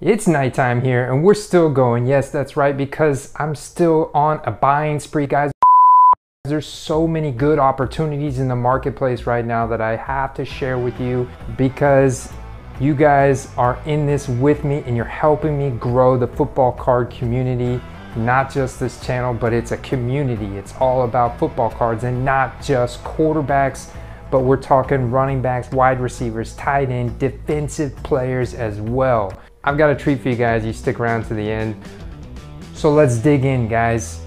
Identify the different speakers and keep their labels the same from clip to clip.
Speaker 1: It's nighttime here and we're still going. Yes, that's right, because I'm still on a buying spree, guys. There's so many good opportunities in the marketplace right now that I have to share with you, because you guys are in this with me and you're helping me grow the football card community. Not just this channel, but it's a community. It's all about football cards and not just quarterbacks, but we're talking running backs, wide receivers, tight end, defensive players as well. I've got a treat for you guys. You stick around to the end. So let's dig in, guys.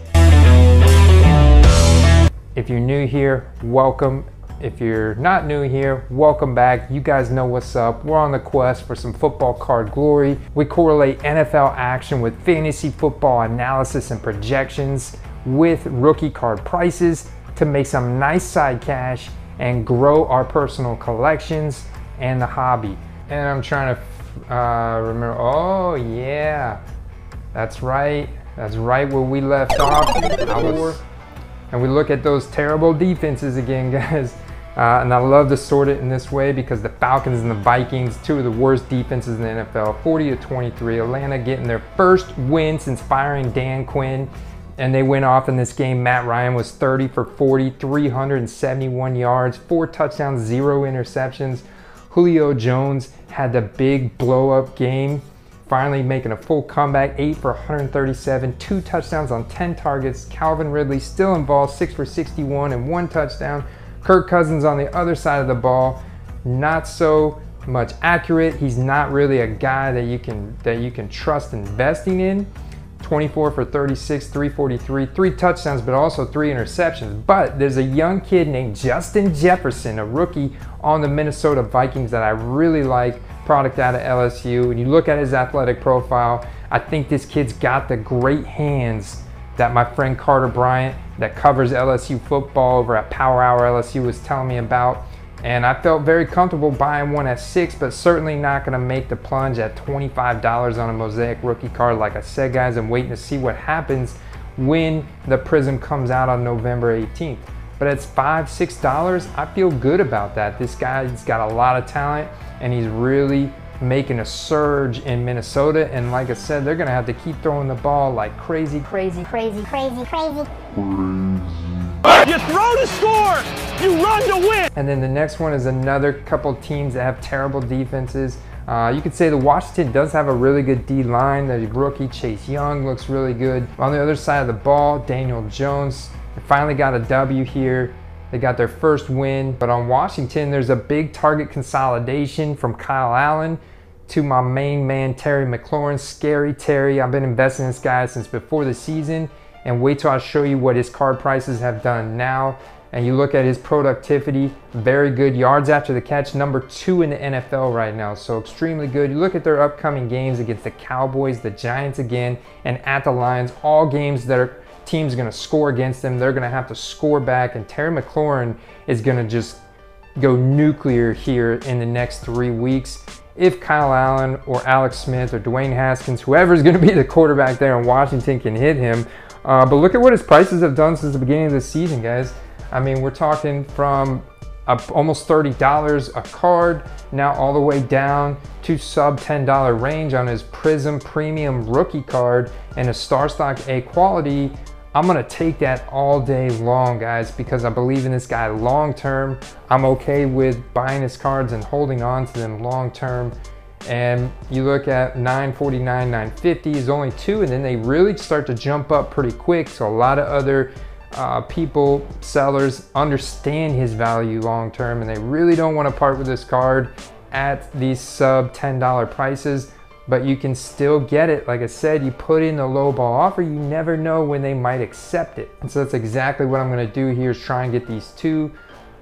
Speaker 1: If you're new here, welcome. If you're not new here, welcome back. You guys know what's up. We're on the quest for some football card glory. We correlate NFL action with fantasy football analysis and projections with rookie card prices to make some nice side cash and grow our personal collections and the hobby. And I'm trying to remember, oh yeah, that's right where we left off. And we look at those terrible defenses again, guys. And I love to sort it in this way because the Falcons and the Vikings, two of the worst defenses in the NFL, 40-23. Atlanta getting their first win since firing Dan Quinn. And they went off in this game. Matt Ryan was 30 for 40, 371 yards, 4 touchdowns, 0 interceptions. Julio Jones had the big blow-up game, finally making a full comeback, 8 for 137, 2 touchdowns on 10 targets. Calvin Ridley still involved, 6 for 61 and 1 touchdown. Kirk Cousins on the other side of the ball, not so much accurate. He's not really a guy that you can trust investing in. 24 for 36, 343, 3 touchdowns, but also 3 interceptions. But there's a young kid named Justin Jefferson, a rookie on the Minnesota Vikings that I really like, product out of LSU. When you look at his athletic profile, I think this kid's got the great hands that my friend Carter Bryant that covers LSU football over at Power Hour LSU was telling me about. And I felt very comfortable buying one at 6, but certainly not gonna make the plunge at $25 on a Mosaic rookie card. Like I said, guys, I'm waiting to see what happens when the Prism comes out on November 18th. But it's $5, $6, I feel good about that. This guy's got a lot of talent and he's really making a surge in Minnesota. And like I said, they're gonna have to keep throwing the ball like crazy.
Speaker 2: You throw to score, you run to win.
Speaker 1: And then the next one is another couple teams that have terrible defenses. You could say the Washington does have a really good D-line. The rookie Chase Young looks really good. On the other side of the ball, Daniel Jones, they finally got a W here. They got their first win. But on Washington, there's a big target consolidation from Kyle Allen to my main man, Terry McLaurin. Scary Terry. I've been investing in this guy since before the season. And wait till I show you what his card prices have done now. And you look at his productivity, very good. Yards after the catch, number 2 in the NFL right now. So extremely good. You look at their upcoming games against the Cowboys, the Giants again, and at the Lions. All games that are teams gonna score against them. They're gonna have to score back. And Terry McLaurin is gonna just go nuclear here in the next 3 weeks. If Kyle Allen or Alex Smith or Dwayne Haskins, whoever's gonna be the quarterback there in Washington, can hit him. But look at what his prices have done since the beginning of the season, guys. I mean, we're talking from almost $30 a card, now all the way down to sub $10 range on his Prism Premium rookie card and a Star Stock A quality. I'm gonna take that all day long, guys, because I believe in this guy long term. I'm okay with buying his cards and holding on to them long term. And you look at $949, $950 is only 2, and then they really start to jump up pretty quick. So a lot of other people, sellers, understand his value long term, and they really don't want to part with this card at these sub $10 prices. But you can still get it. Like I said, you put in the low ball offer, you never know when they might accept it. And so that's exactly what I'm going to do here, is try and get these 2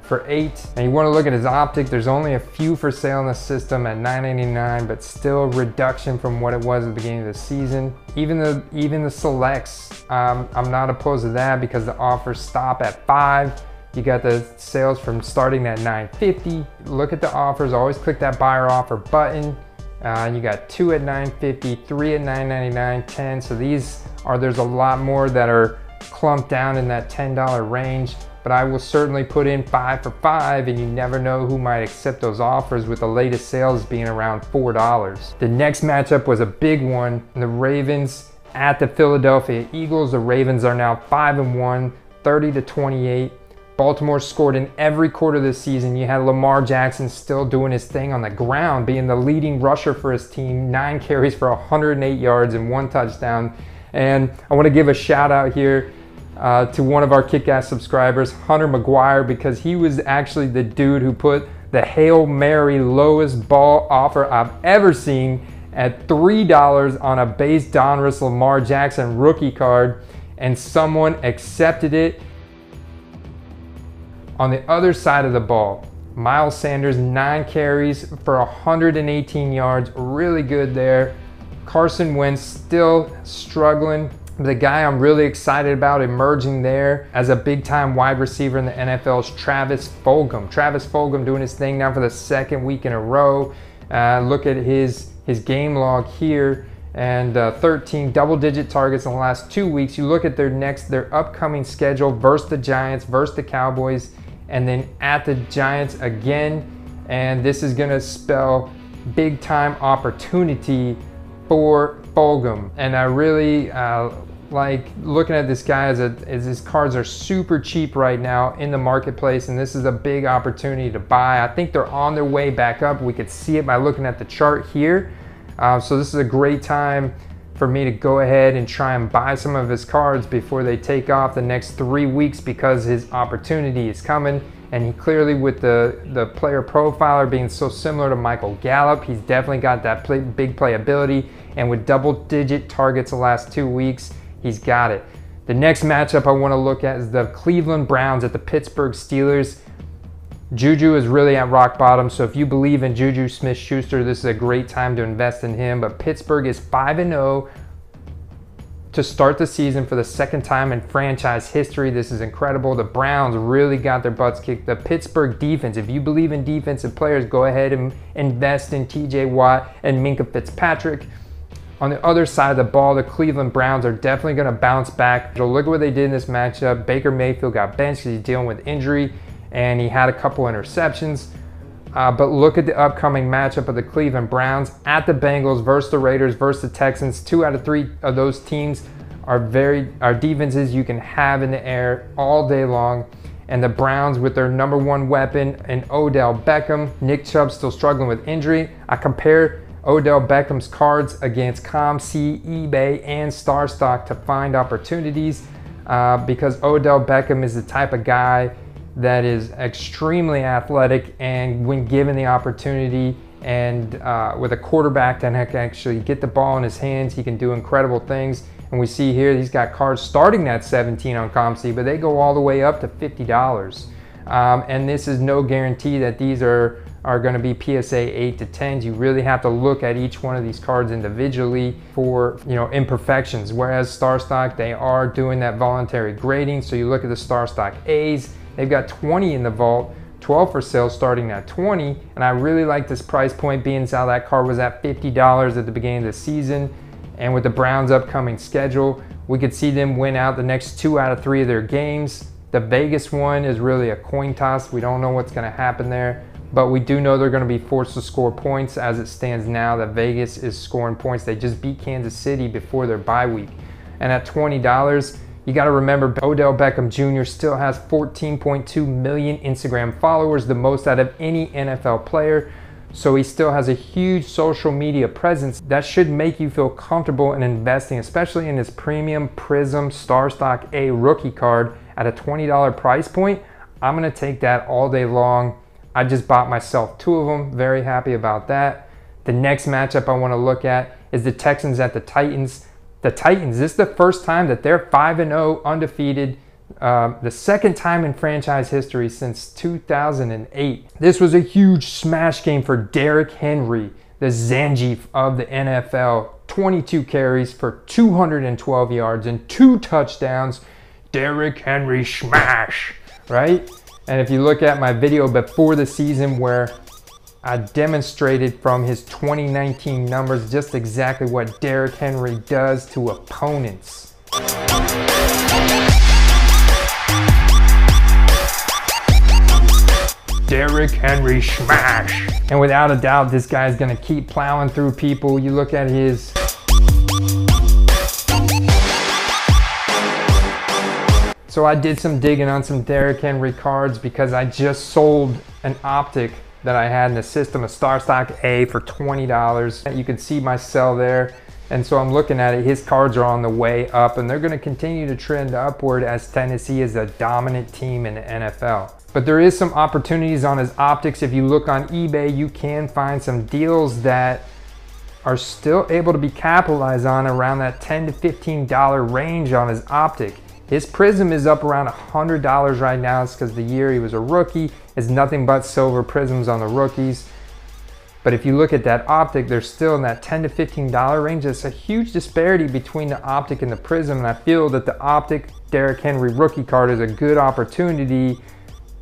Speaker 1: for 8. And you want to look at his optic. There's only a few for sale in the system at $9.99, but still a reduction from what it was at the beginning of the season. Even the selects, I'm not opposed to that because the offers stop at 5. You got the sales from starting at $9.50. Look at the offers. Always click that buyer offer button. You got 2 at $9.50, 3 at $9.99, 10. So there's a lot more that are clumped down in that $10 range. but I will certainly put in 5 for 5, and you never know who might accept those offers, with the latest sales being around $4. The next matchup was a big one. The Ravens at the Philadelphia Eagles. The Ravens are now 5-1, 30-28. Baltimore scored in every quarter this season. You had Lamar Jackson still doing his thing on the ground, being the leading rusher for his team, 9 carries for 108 yards and 1 touchdown. And I want to give a shout out here to one of our Kick-Ass subscribers, Hunter McGuire, because he was actually the dude who put the Hail Mary lowest ball offer I've ever seen at $3 on a base Donruss Lamar Jackson rookie card, and someone accepted it. On the other side of the ball, Miles Sanders, 9 carries for 118 yards, really good there. Carson Wentz still struggling. The guy I'm really excited about emerging there as a big-time wide receiver in the NFL is Travis Fulgham. Travis Fulgham doing his thing now for the 2nd week in a row. Look at his game log here, and 13 double-digit targets in the last 2 weeks. You look at their upcoming schedule versus the Giants, versus the Cowboys, and then at the Giants again. And this is going to spell big-time opportunity for Fulgham. And I really like looking at this guy as his cards are super cheap right now in the marketplace, and this is a big opportunity to buy. I think they're on their way back up. We could see it by looking at the chart here. So this is a great time for me to go ahead and try and buy some of his cards before they take off the next 3 weeks, because his opportunity is coming. And he clearly, with the player profiler being so similar to Michael Gallup, he's definitely got that big playability. And with double-digit targets the last 2 weeks, he's got it. The next matchup I want to look at is the Cleveland Browns at the Pittsburgh Steelers. Juju is really at rock bottom, so if you believe in Juju Smith-Schuster, this is a great time to invest in him. But Pittsburgh is 5-0 to start the season for the 2nd time in franchise history. This is incredible. The Browns really got their butts kicked. The Pittsburgh defense, if you believe in defensive players, go ahead and invest in TJ Watt and Minkah Fitzpatrick. On the other side of the ball, the Cleveland Browns are definitely going to bounce back. So look at what they did in this matchup. Baker Mayfield got benched because he's dealing with injury, and he had a couple interceptions. But look at the upcoming matchup of the Cleveland Browns at the Bengals versus the Raiders versus the Texans. 2 out of 3 of those teams are defenses you can have in the air all day long. And the Browns with their #1 weapon in Odell Beckham. Nick Chubb still struggling with injury. I compare Odell Beckham's cards against ComC, eBay, and StarStock to find opportunities, because Odell Beckham is the type of guy that is extremely athletic, and when given the opportunity and with a quarterback that can actually get the ball in his hands, he can do incredible things. And we see here he's got cards starting at 17 on ComC, but they go all the way up to $50. And this is no guarantee that these are going to be PSA 8 to 10s. You really have to look at each one of these cards individually for imperfections. Whereas StarStock, they are doing that voluntary grading. So you look at the StarStock A's, they've got 20 in the vault, 12 for sale starting at 20. And I really like this price point, being as how that card was at $50 at the beginning of the season. And with the Browns' upcoming schedule, we could see them win out the next 2 out of 3 of their games. The Vegas one is really a coin toss. We don't know what's going to happen there, but we do know they're going to be forced to score points. As it stands now, that Vegas is scoring points. They just beat Kansas City before their bye week. And at $20, you got to remember Odell Beckham Jr. still has 14.2 million Instagram followers, the most out of any NFL player. So he still has a huge social media presence. That should make you feel comfortable in investing, especially in this premium Prism StarStock A rookie card at a $20 price point. I'm going to take that all day long. I just bought myself 2 of them. Very happy about that. The next matchup I want to look at is the Texans at the Titans. The Titans, this is the first time that they're 5-0 undefeated. The 2nd time in franchise history since 2008. This was a huge smash game for Derrick Henry, the Zangief of the NFL. 22 carries for 212 yards and 2 touchdowns. Derrick Henry smash, right? And if you look at my video before the season where I demonstrated from his 2019 numbers just exactly what Derrick Henry does to opponents. Derrick Henry smash. And without a doubt, this guy's gonna keep plowing through people. You look at his So I did some digging on some Derrick Henry cards because I just sold an optic that I had in the system, a Star Stock A for $20. You can see my sell there. And so I'm looking at it, his cards are on the way up and they're gonna continue to trend upward as Tennessee is a dominant team in the NFL. But there is some opportunities on his optics. If you look on eBay, you can find some deals that are still able to be capitalized on around that $10 to $15 range on his optic. His prism is up around $100 right now. It's because the year he was a rookie is nothing but silver prisms on the rookies. But if you look at that optic, they're still in that $10 to $15 range. It's a huge disparity between the optic and the prism. And I feel that the optic Derrick Henry rookie card is a good opportunity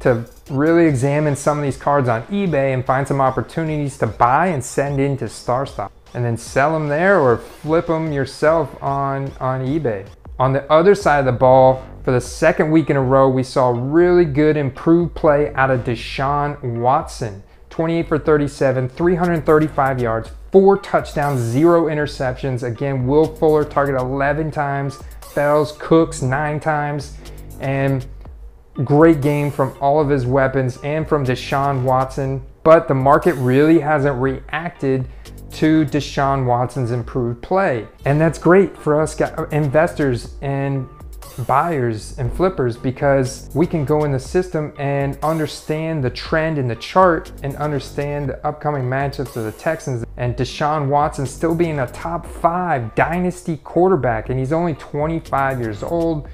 Speaker 1: to really examine some of these cards on eBay and find some opportunities to buy and send into StarStock. And then sell them there or flip them yourself on eBay. On the other side of the ball, for the second week in a row, we saw really good improved play out of Deshaun Watson. 28 for 37, 335 yards, 4 touchdowns, 0 interceptions. Again, Will Fuller targeted 11 times, Fells, Cooks 9 times, and great game from all of his weapons and from Deshaun Watson. But the market really hasn't reacted to Deshaun Watson's improved play. And that's great for us investors and buyers and flippers because we can go in the system and understand the trend in the chart and understand the upcoming matchups of the Texans. And Deshaun Watson still being a top 5 dynasty quarterback, and he's only 25 years old.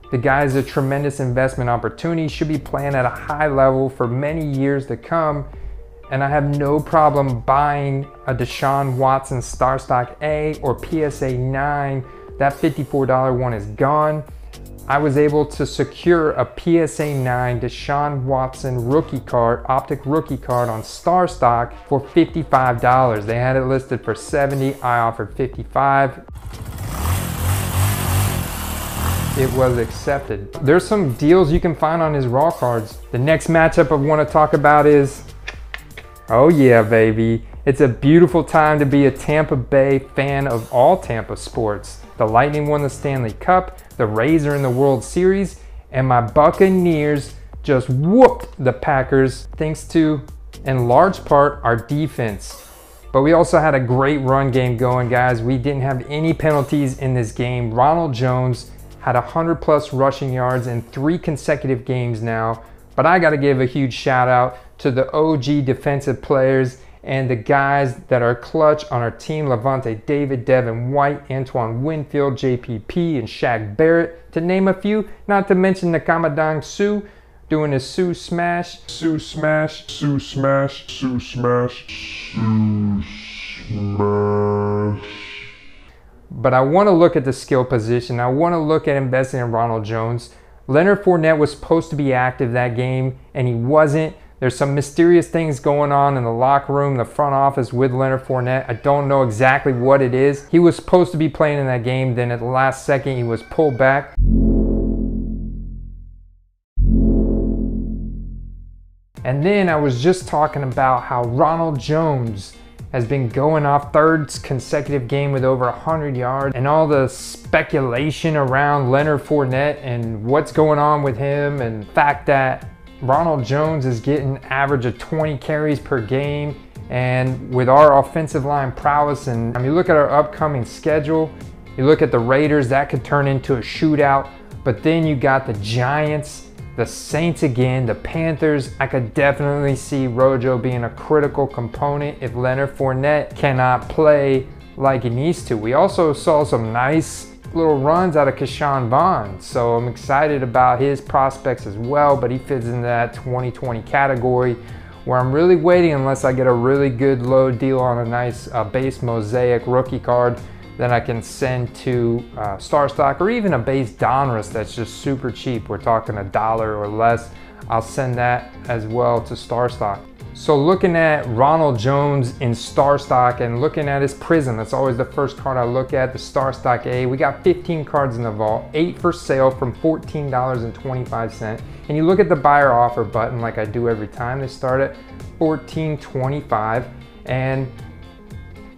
Speaker 1: The guy's a tremendous investment opportunity, should be playing at a high level for many years to come. And I have no problem buying a Deshaun Watson StarStock A or PSA 9. That $54 one is gone. I was able to secure a PSA 9 Deshaun Watson rookie card, optic rookie card on StarStock for $55. They had it listed for $70. I offered $55. It was accepted. There's some deals you can find on his raw cards. The next matchup I want to talk about is, oh yeah, baby. It's a beautiful time to be a Tampa Bay fan of all Tampa sports. The Lightning won the Stanley Cup, the Rays are in the World Series, and my Buccaneers just whooped the Packers thanks to, in large part, our defense. But we also had a great run game going, guys. We didn't have any penalties in this game. Ronald Jones had 100+ rushing yards in 3 consecutive games now. But I gotta give a huge shout out to the OG defensive players and the guys that are clutch on our team. Levante David, Devin White, Antoine Winfield, JPP, and Shaq Barrett, to name a few. Not to mention the Kamadang Sue doing his Sue Smash. Sue Smash, Sue Smash, Sue Smash, Sue Smash. But I wanna look at the skill position. I wanna look at investing in Ronald Jones. Leonard Fournette was supposed to be active that game, and he wasn't. There's some mysterious things going on in the locker room, the front office with Leonard Fournette. I don't know exactly what it is. He was supposed to be playing in that game, then at the last second he was pulled back. And then I was just talking about how Ronald Jones has been going off, 3rd consecutive game with over 100 yards, and all the speculation around Leonard Fournette and what's going on with him, and the fact that Ronald Jones is getting average of 20 carries per game. And with our offensive line prowess, and you look at our upcoming schedule, you look at the Raiders, that could turn into a shootout. But then you got the Giants, the Saints again, the Panthers. I could definitely see Rojo being a critical component if Leonard Fournette cannot play like he needs to. We also saw some nice little runs out of Keyshawn Vaughn, so I'm excited about his prospects as well, but he fits into that 2020 category where I'm really waiting unless I get a really good low deal on a nice base mosaic rookie card that I can send to StarStock, or even a base Donruss that's just super cheap. We're talking $1 or less. I'll send that as well to Star Stock. So looking at Ronald Jones in Star Stock and looking at his Prism, that's always the first card I look at, the Star Stock A. We got 15 cards in the vault, 8 for sale from $14.25. And you look at the buy or offer button like I do every time. They start at $14.25. And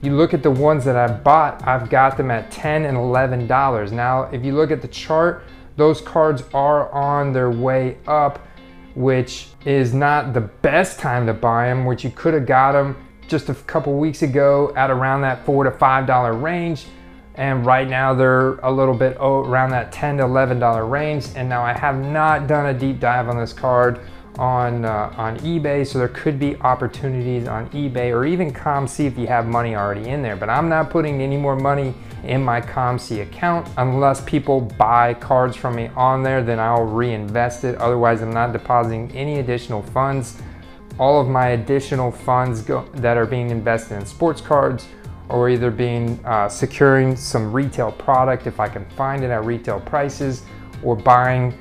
Speaker 1: you look at the ones that I bought, I've got them at $10 and $11. Now, if you look at the chart, those cards are on their way up, which is not the best time to buy them, which you could have got them just a couple weeks ago at around that $4 to $5 range. And right now they're a little bit around that $10 to $11 range. And now I have not done a deep dive on this card on eBay, so there could be opportunities on eBay or even ComC if you have money already in there. But I'm not putting any more money in my ComC account unless people buy cards from me on there, then I'll reinvest it. Otherwise, I'm not depositing any additional funds. All of my additional funds that are being invested in sports cards or either being securing some retail product if I can find it at retail prices, or buying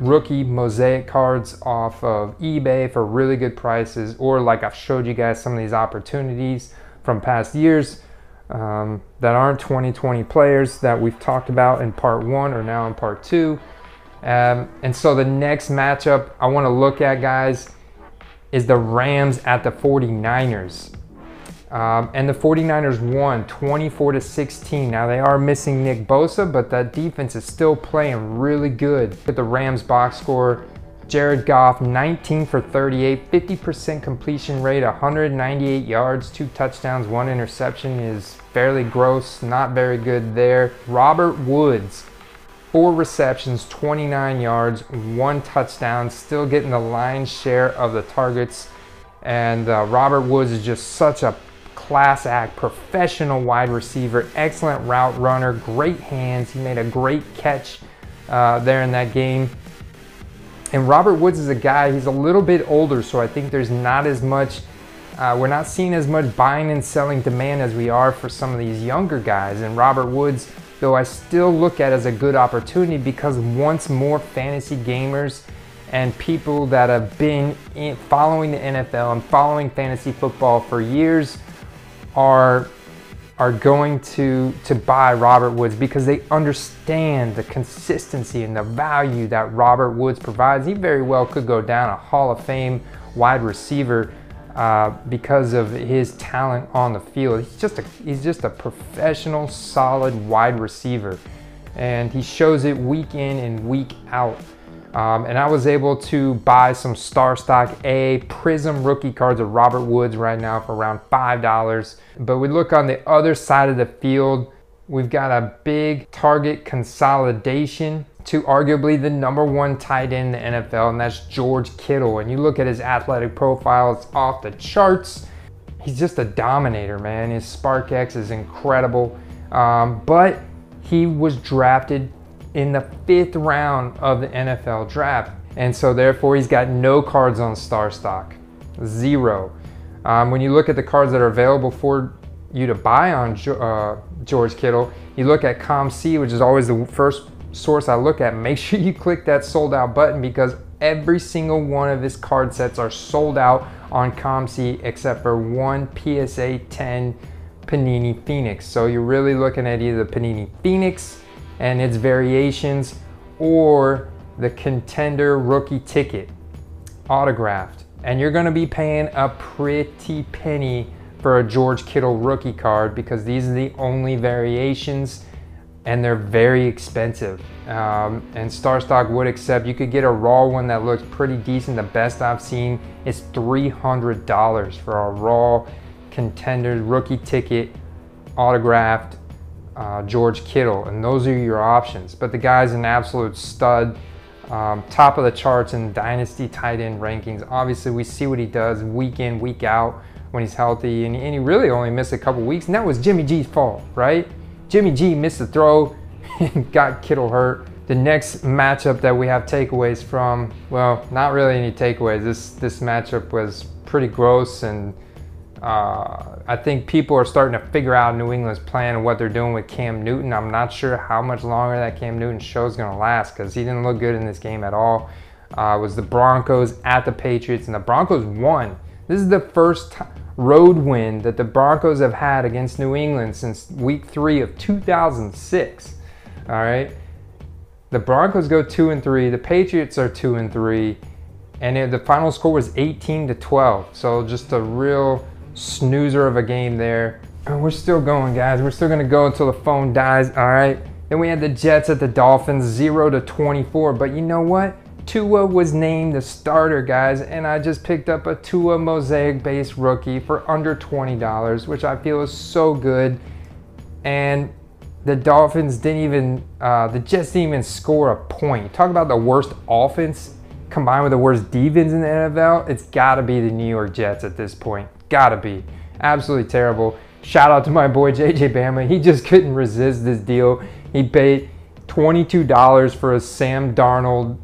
Speaker 1: rookie mosaic cards off of eBay for really good prices, or like I've showed you guys some of these opportunities from past years that aren't 2020 players that we've talked about in part 1 or now in part 2. And so the next matchup I want to look at, guys, is the Rams at the 49ers. And the 49ers won 24-16. Now they are missing Nick Bosa, but that defense is still playing really good. At the Rams box score, Jared Goff 19 for 38, 50% completion rate, 198 yards, 2 touchdowns, 1 interception is fairly gross, not very good there. Robert Woods, 4 receptions, 29 yards, 1 touchdown, still getting the lion's share of the targets. And Robert Woods is just such a class act, professional wide receiver, excellent route runner, great hands. He made a great catch there in that game. And Robert Woods is a guy, he's a little bit older, so I think there's not as much, we're not seeing as much buying and selling demand as we are for some of these younger guys. And Robert Woods, though, I still look at as a good opportunity because once more fantasy gamers and people that have been following the NFL and following fantasy football for years are going to buy Robert Woods because they understand the consistency and the value that Robert Woods provides. He very well could go down a Hall of Fame wide receiver because of his talent on the field. He's just a professional, solid wide receiver, and he shows it week in and week out. And I was able to buy some Star Stock A Prism rookie cards of Robert Woods right now for around $5. But we look on the other side of the field, we've got a big target consolidation to arguably the #1 tight end in the NFL, and that's George Kittle. And you look at his athletic profile, it's off the charts. He's just a dominator, man. His SparkX is incredible. But he was drafted in the 5th round of the NFL draft. And so therefore he's got no cards on Star Stock, 0. When you look at the cards that are available for you to buy on George Kittle, you look at ComC, which is always the first source I look at. Make sure you click that sold out button because every single one of his card sets are sold out on ComC except for one PSA 10 Panini Phoenix. So you're really looking at either the Panini Phoenix and its variations or the Contender rookie ticket autographed. And you're gonna be paying a pretty penny for a George Kittle rookie card because these are the only variations and they're very expensive. And Star Stock would accept, you could get a raw one that looks pretty decent. The best I've seen is $300 for a raw Contender rookie ticket autographed George Kittle, and those are your options. But the guy's an absolute stud, top of the charts in dynasty tight end rankings. Obviously we see what he does week in, week out when he's healthy, and he really only missed a couple weeks, and that was Jimmy G's fault, right? Jimmy G missed the throw and got Kittle hurt. The next matchup that we have takeaways from, well, not really any takeaways. This matchup was pretty gross, and I think people are starting to figure out New England's plan and what they're doing with Cam Newton. I'm not sure how much longer that Cam Newton show is going to last because he didn't look good in this game at all. was the Broncos at the Patriots, and the Broncos won. This is the first road win that the Broncos have had against New England since week 3 of 2006. All right, the Broncos go 2-3, the Patriots are 2-3, and the final score was 18-12. So just a real snoozer of a game there. And we're still going, guys. We're still gonna go until the phone dies. All right. Then we had the Jets at the Dolphins, 0-24. But you know what? Tua was named the starter, guys, and I just picked up a Tua Mosaic-based rookie for under $20, which I feel is so good. And the Dolphins didn't even, the Jets didn't even score a point. Talk about the worst offense combined with the worst defense in the NFL. It's got to be the New York Jets at this point. Got to be. Absolutely terrible. Shout out to my boy JJ Bama. He just couldn't resist this deal. He paid $22 for a Sam Darnold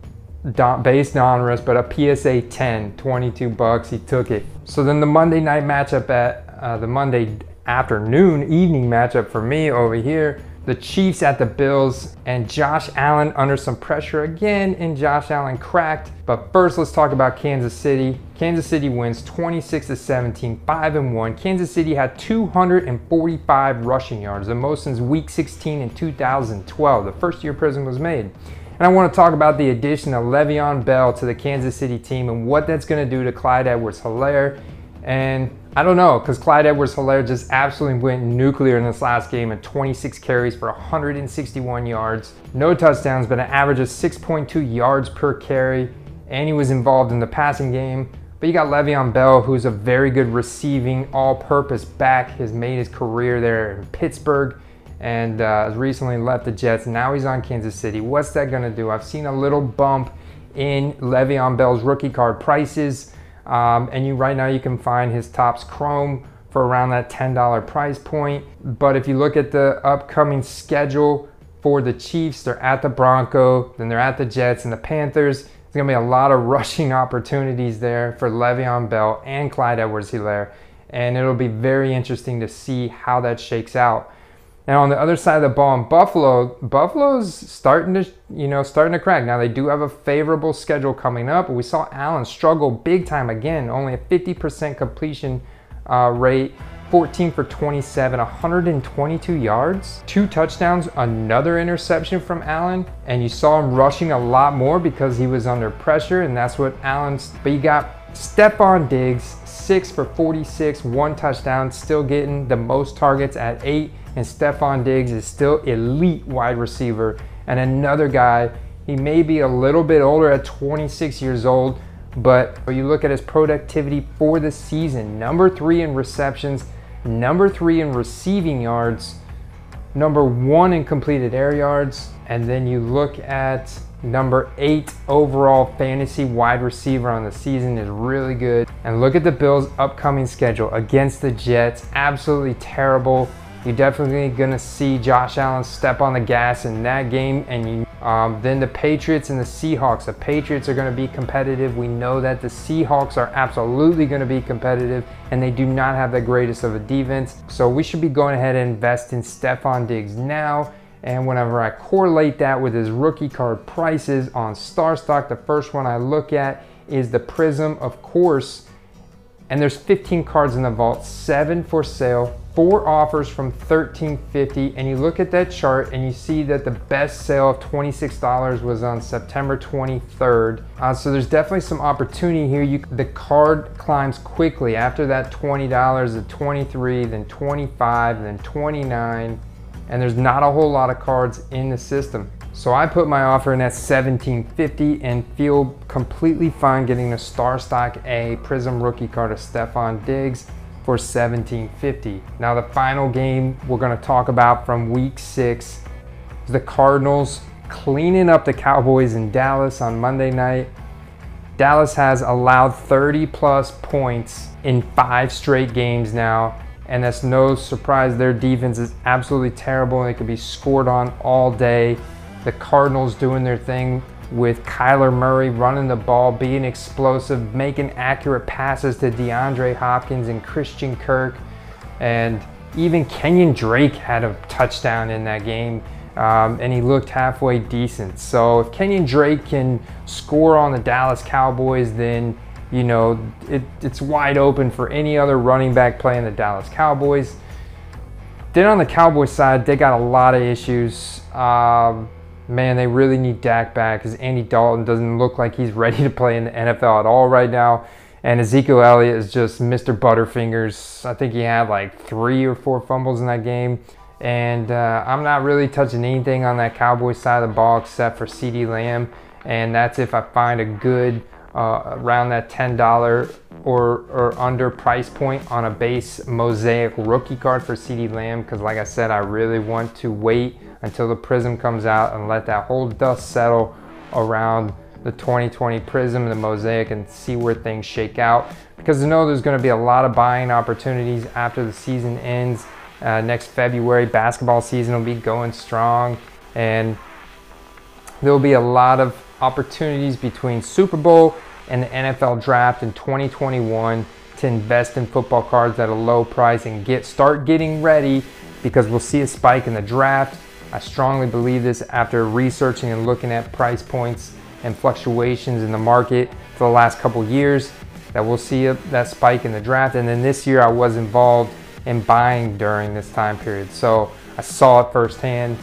Speaker 1: base non-risk, but a PSA 10, 22 bucks. He took it. So then the Monday night matchup at the Monday afternoon, evening matchup for me over here, the Chiefs at the Bills, and Josh Allen under some pressure again, and Josh Allen cracked. But first, let's talk about Kansas City. Kansas City wins 26-17, 5-1. Kansas City had 245 rushing yards, the most since week 16 in 2012, the first year Prism was made. And I want to talk about the addition of Le'Veon Bell to the Kansas City team and what that's going to do to Clyde Edwards-Helaire. And I don't know, because Clyde Edwards-Helaire just absolutely went nuclear in this last game at 26 carries for 161 yards. No touchdowns, but an average of 6.2 yards per carry. And he was involved in the passing game. But you got Le'Veon Bell, who's a very good receiving all-purpose back. Has made his career there in Pittsburgh and has recently left the Jets. Now he's on Kansas City. What's that going to do? I've seen a little bump in Le'Veon Bell's rookie card prices. And right now you can find his Topps Chrome for around that $10 price point. But if you look at the upcoming schedule for the Chiefs, they're at the Broncos, then they're at the Jets and the Panthers. There's going to be a lot of rushing opportunities there for Le'Veon Bell and Clyde Edwards-Helaire. And it'll be very interesting to see how that shakes out. Now on the other side of the ball in Buffalo, Buffalo's starting to crack. Now they do have a favorable schedule coming up, but we saw Allen struggle big time again. Only a 50% completion rate, 14 for 27, 122 yards, 2 touchdowns, another interception from Allen, and you saw him rushing a lot more because he was under pressure, and that's what Allen's. But you got Stephon Diggs, 6 for 46, 1 touchdown, still getting the most targets at 8. And Stephon Diggs is still elite wide receiver. And another guy, he may be a little bit older at 26 years old, but when you look at his productivity for the season, number 3 in receptions, number 3 in receiving yards, number 1 in completed air yards, and then you look at number 8 overall fantasy wide receiver on the season is really good. And look at the Bills' upcoming schedule against the Jets, absolutely terrible. You're definitely going to see Josh Allen step on the gas in that game. And then the Patriots and the Seahawks. The Patriots are going to be competitive. We know that the Seahawks are absolutely going to be competitive, and they do not have the greatest of a defense. So we should be going ahead and invest in Stephon Diggs now. And whenever I correlate that with his rookie card prices on StarStock, the first one I look at is the Prism, of course. And there's 15 cards in the vault, 7 for sale, 4 offers from $13.50. And you look at that chart and you see that the best sale of $26 was on September 23rd. So there's definitely some opportunity here. The card climbs quickly after that $20 to $23, then $25, then $29. And there's not a whole lot of cards in the system. So I put my offer in at $17.50 and feel completely fine getting a StarStock A Prism rookie card of Stephon Diggs for $17.50. Now the final game we're going to talk about from week 6 is the Cardinals cleaning up the Cowboys in Dallas on Monday night. Dallas has allowed 30+ points in 5 straight games now. And that's no surprise. Their defense is absolutely terrible and it could be scored on all day. The Cardinals doing their thing with Kyler Murray running the ball, being explosive, making accurate passes to DeAndre Hopkins and Christian Kirk. And even Kenyon Drake had a touchdown in that game. and he looked halfway decent. So if Kenyon Drake can score on the Dallas Cowboys, then you know it's wide open for any other running back playing the Dallas Cowboys. Then on the Cowboys side, they got a lot of issues. Man, they really need Dak back because Andy Dalton doesn't look like he's ready to play in the NFL at all right now. And Ezekiel Elliott is just Mr. Butterfingers. I think he had like 3 or 4 fumbles in that game. And I'm not really touching anything on that Cowboys side of the ball except for CeeDee Lamb. And that's if I find a good around that $10 or under price point on a base mosaic rookie card for CeeDee Lamb, because like I said, I really want to wait until the Prism comes out and let that whole dust settle around the 2020 Prism and the mosaic and see where things shake out, because I know there's going to be a lot of buying opportunities after the season ends. Next February, basketball season will be going strong, and there will be a lot of opportunities between Super Bowl and the NFL draft in 2021 to invest in football cards at a low price and start getting ready, because we'll see a spike in the draft. I strongly believe this after researching and looking at price points and fluctuations in the market for the last couple years, that we'll see that spike in the draft. And then this year I was involved in buying during this time period, so I saw it firsthand.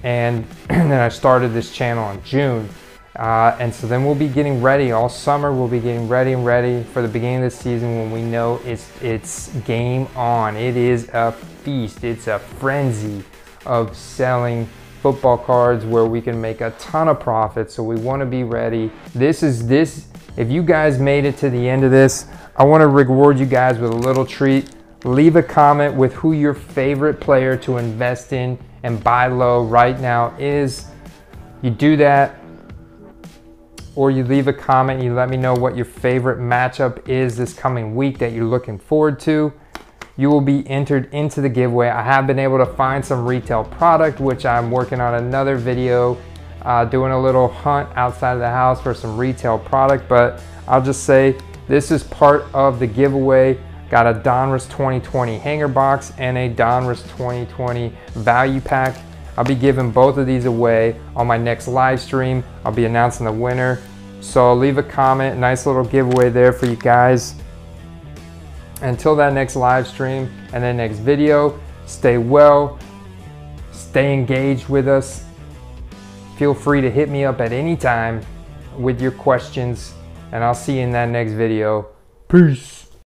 Speaker 1: And then I started this channel in June. And so then we'll be getting ready all summer. We'll be getting ready for the beginning of the season when we know it's game on. It is a feast. It's a frenzy of selling football cards where we can make a ton of profit. So we want to be ready. If you guys made it to the end of this, I want to reward you guys with a little treat. Leave a comment with who your favorite player to invest in and buy low right now is. You do that, or you leave a comment, you let me know what your favorite matchup is this coming week that you're looking forward to. You will be entered into the giveaway. I have been able to find some retail product, which I'm working on another video, doing a little hunt outside of the house for some retail product, but I'll just say this is part of the giveaway. Got a Donruss 2020 hanger box and a Donruss 2020 value pack. I'll be giving both of these away on my next live stream. I'll be announcing the winner. So leave a comment, nice little giveaway there for you guys. Until that next live stream and then next video, stay well, stay engaged with us. Feel free to hit me up at any time with your questions, and I'll see you in that next video. Peace.